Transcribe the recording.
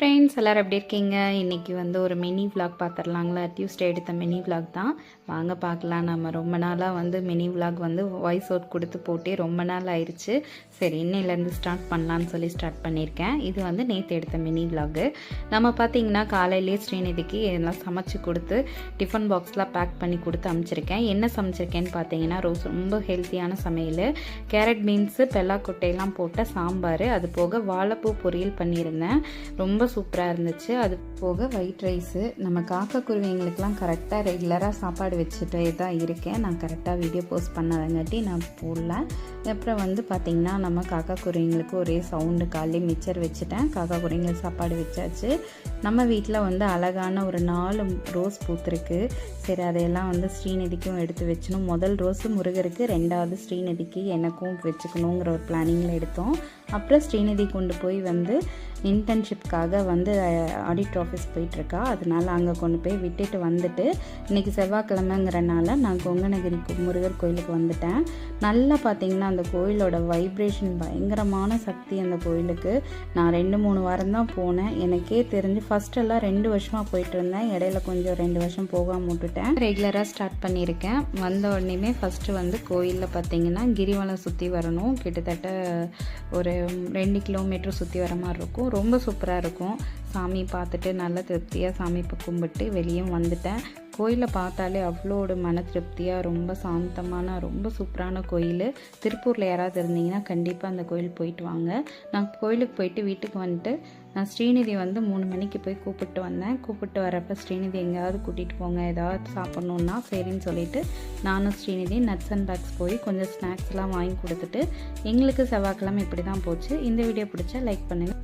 Friends எல்லோரும் எப்படி இருக்கீங்க? இன்றைக்கி வந்து ஒரு மினி விலாக் பார்த்துடலாங்களா? டியூஸ்டே எடுத்த மினி விலாக் தான். வாங்க பார்க்கலாம். நம்ம ரொம்ப நாளாக வந்து மினி விலாக் வந்து வாய்ஸ் அவுட் கொடுத்து போட்டே ரொம்ப நாள் ஆயிடுச்சு. சரி, இன்னையிலேருந்து ஸ்டார்ட் பண்ணலான்னு சொல்லி ஸ்டார்ட் பண்ணியிருக்கேன். இது வந்து நேற்று எடுத்த மினி விலாகு. நம்ம பார்த்திங்கன்னா காலையிலே ஸ்ரீநிதிக்கு எல்லாம் சமைச்சு கொடுத்து டிஃபன் பாக்ஸ்லாம் பேக் பண்ணி கொடுத்து அனுப்பிச்சிருக்கேன். என்ன சமைச்சிருக்கேன்னு பார்த்தீங்கன்னா ரொம்ப ஹெல்த்தியான சமையல். கேரட் பீன்ஸு பெல்லாக்கொட்டையெல்லாம் போட்ட சாம்பார், அது போக வாழைப்பூ பொரியல் பண்ணியிருந்தேன். ரொம்ப சூப்பராக இருந்துச்சு. அது போக ஒயிட் ரைஸு. நம்ம காக்கா குருவிங்களுக்கெலாம் கரெக்டாக ரெகுலராக சாப்பாடு வச்சுட்டே தான் இருக்கேன். நான் கரெக்டாக வீடியோ போஸ்ட் பண்ணாதங்காட்டி நான் போடல. அப்புறம் வந்து பார்த்திங்கன்னா நம்ம காக்கா குருவிங்களுக்கு ஒரே சவுண்டு. காலையில் மிச்சர் வச்சுட்டேன், காக்கா குருவிங்களுக்கு சாப்பாடு வச்சாச்சு. நம்ம வீட்டில் வந்து அழகான ஒரு 4 ரோஸ் பூத்துருக்கு. சரி, அதையெல்லாம் வந்து ஸ்ரீநிதிக்கும் எடுத்து வச்சணும். முதல் ரோஸு முருகருக்கு, 2வது ஸ்ரீநிதிக்கு எனக்கும் வச்சுக்கணுங்கிற ஒரு பிளானிங்கில் எடுத்தோம். அப்புறம் ஸ்ரீநிதி கொண்டு போய் வந்து இன்டர்ன்ஷிப்காக வந்து ஆடிட் ஆஃபீஸ் போயிட்டுருக்கா. அதனால் அங்கே கொண்டு போய் விட்டுட்டு வந்துட்டு இன்றைக்கி செவ்வாய்க்கிழமைங்கிறனால நான் கொங்கனகிரி முருகர் கோயிலுக்கு வந்துட்டேன். நல்லா பார்த்திங்கன்னா அந்த கோயிலோட வைப்ரேஷன் பயங்கரமான சக்தி. அந்த கோயிலுக்கு நான் 2-3 வாரம் தான் போனேன். எனக்கே தெரிஞ்சு ஃபஸ்ட்டெல்லாம் 2 வருஷமாக போயிட்டு இருந்தேன். இடையில கொஞ்சம் 2 வருஷம் போகாமல் விட்டுட்டேன். ரெகுலராக ஸ்டார்ட் பண்ணியிருக்கேன். வந்த உடனேமே ஃபஸ்ட்டு வந்து கோயிலில் பார்த்திங்கன்னா கிரிவலம் சுற்றி வரணும். கிட்டத்தட்ட ஒரு 2 கிலோமீட்டர் சுற்றி வர மாதிரி இருக்கும். ரொம்ப சூப்பராக இருக்கும். சாமி பார்த்துட்டு நல்ல திருப்தியாக சாமி கும்பிட்டு வெளியே வந்துட்டேன். கோயிலை பார்த்தாலே அவ்வளோட மன திருப்தியாக, ரொம்ப சாந்தமான ரொம்ப சூப்பரான கோயில். திருப்பூரில் யாராவது இருந்தீங்கன்னா கண்டிப்பாக அந்த கோயில் போயிட்டு வாங்க. நான் கோயிலுக்கு போயிட்டு வீட்டுக்கு வந்துட்டு நான் ஸ்ரீநிதி வந்து 3 மணிக்கு போய் கூப்பிட்டு வந்தேன். கூப்பிட்டு வரப்போ ஸ்ரீநிதி எங்கேயாவது கூட்டிகிட்டு போங்க, ஏதாவது சாப்பிட்ணுன்னா சரின்னு சொல்லிவிட்டு நானும் ஸ்ரீநிதி நட்ஸ் அண்ட் பேக்ஸ் போய் கொஞ்சம் ஸ்நாக்ஸ்லாம் வாங்கி கொடுத்துட்டு எங்களுக்கு செவ்வாய்க்கிழமை இப்படி தான் போச்சு. இந்த வீடியோ பிடிச்சா லைக் பண்ணுங்கள்.